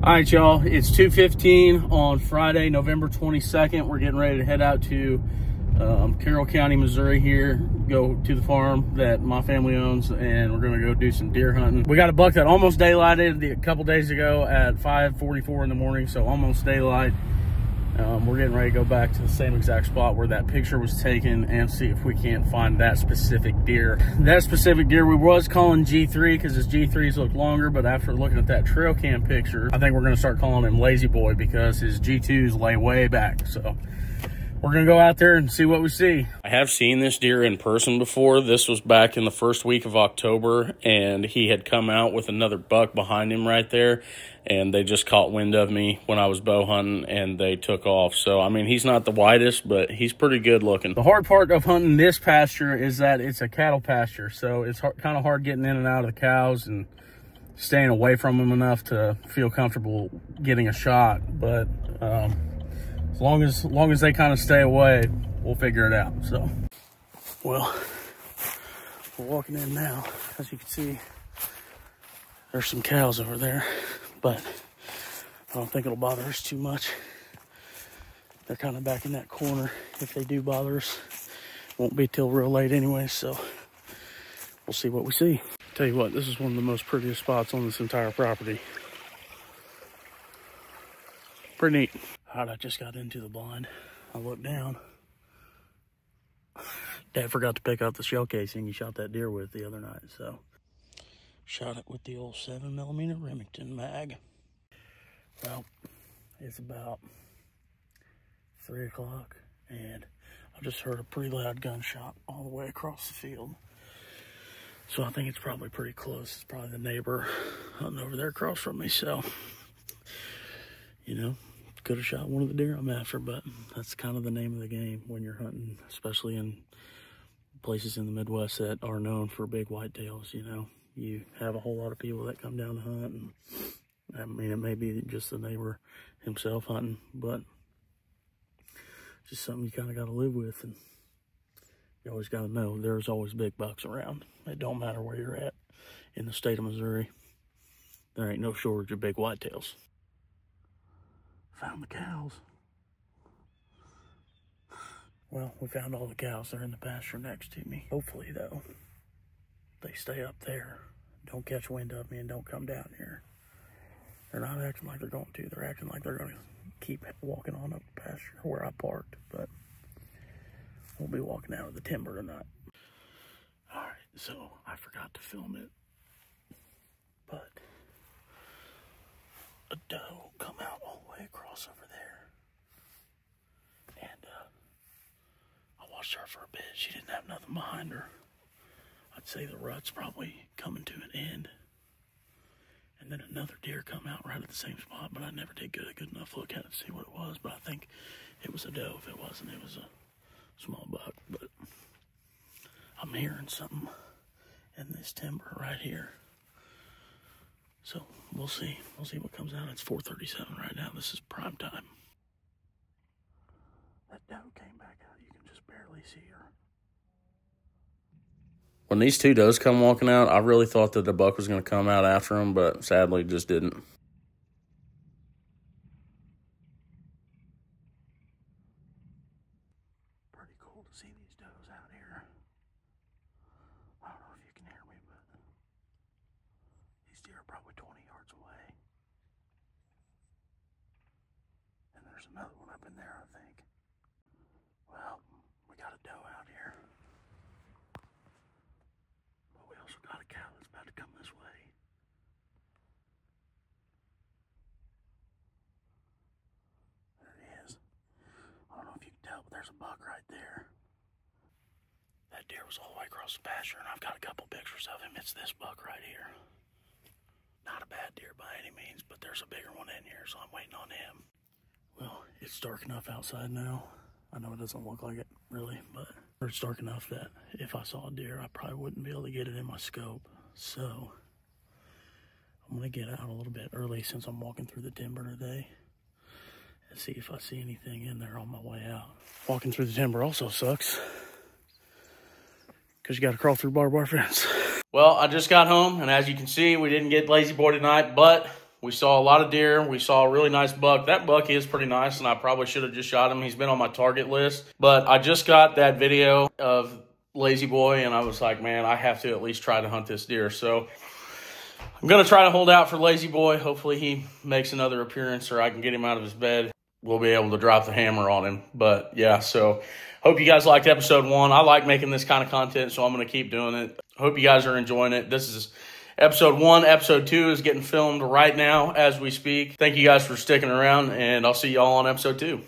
All right, y'all, it's 2:15 on Friday, November 22nd. We're getting ready to head out to Carroll County, Missouri here, go to the farm that my family owns, and we're gonna go do some deer hunting. We got a buck that almost daylighted a couple days ago at 5:44 in the morning, so almost daylight. We're getting ready to go back to the same exact spot where that picture was taken and see if we can't find that specific deer. That specific deer we was calling G3 because his G3s look longer, but after looking at that trail cam picture, I think we're gonna start calling him Lazy Boy because his G2s lay way back. So we're gonna go out there and see what we see. I have seen this deer in person before. This was back in the first week of October, and he had come out with another buck behind him right there, and they just caught wind of me when I was bow hunting, and they took off. So, I mean, he's not the widest, but he's pretty good looking. The hard part of hunting this pasture is that it's a cattle pasture, so it's kind of hard getting in and out of the cows and staying away from them enough to feel comfortable getting a shot. But as long as they kind of stay away, we'll figure it out. So, well, we're walking in now. As you can see, there's some cows over there, but I don't think it'll bother us too much. They're kind of back in that corner. If they do bother us, it won't be till real late anyway, so we'll see what we see. Tell you what, this is one of the most prettiest spots on this entire property. Pretty neat. All right, I just got into the blind. I looked down. Dad forgot to pick up the shell casing he shot that deer with the other night, so shot it with the old 7mm Remington mag. Well, it's about 3 o'clock, and I just heard a pretty loud gunshot all the way across the field. So I think it's probably pretty close. It's probably the neighbor hunting over there across from me, so, you know, could have shot one of the deer I'm after, but that's kind of the name of the game when you're hunting, especially in places in the Midwest that are known for big whitetails. You know, you have a whole lot of people that come down to hunt, and I mean, it may be just the neighbor himself hunting, but just something you kind of got to live with, and you always got to know there's always big bucks around. It don't matter where you're at in the state of Missouri. There ain't no shortage of big whitetails. Found the cows. Well, we found all the cows. They're in the pasture next to me. Hopefully, though, they stay up there. Don't catch wind of me and don't come down here. They're not acting like they're going to. They're acting like they're going to keep walking on up the pasture where I parked. But we'll be walking out of the timber tonight. All right, so I forgot to film it. But a doe come out all the way across over there, and I watched her for a bit. She didn't have nothing behind her. I'd say the rut's probably coming to an end, and then another deer come out right at the same spot, but I never did get a good enough look at it to see what it was. But I think it was a doe. If it wasn't, it was a small buck. But I'm hearing something in this timber right here. So we'll see. We'll see what comes out. It's 4:37 right now. This is prime time. That doe came back out. You can just barely see her. When these two does come walking out, I really thought that the buck was going to come out after them, but sadly just didn't. Pretty cool to see these does out here. I don't know if you can hear me, but these deer are probably 20 yards away. And there's another one up in there, I think. Well, we got a doe out here. But we also got a cow that's about to come this way. There he is. I don't know if you can tell, but there's a buck right there. That deer was all the way across the pasture, and I've got a couple pictures of him. It's this buck right here. Not a bad deer by any means, but there's a bigger one in here, so I'm waiting on him. Well, it's dark enough outside now. I know it doesn't look like it, really, but it's dark enough that if I saw a deer, I probably wouldn't be able to get it in my scope. So I'm going to get out a little bit early since I'm walking through the timber today and see if I see anything in there on my way out. Walking through the timber also sucks because you got to crawl through barbed wire fence. Well, I just got home, and as you can see, we didn't get Lazy Boy tonight, but We saw a lot of deer. We saw a really nice buck. That buck is pretty nice, and I probably should have just shot him. He's been on my target list. But I just got that video of Lazy Boy, and I was like, man, I have to at least try to hunt this deer. So I'm going to try to hold out for Lazy Boy. Hopefully he makes another appearance or I can get him out of his bed. We'll be able to drop the hammer on him. But, yeah, so hope you guys liked episode 1. I like making this kind of content, so I'm going to keep doing it. Hope you guys are enjoying it. This is episode 1. Episode 2 is getting filmed right now as we speak. Thank you guys for sticking around, and I'll see you all on episode 2.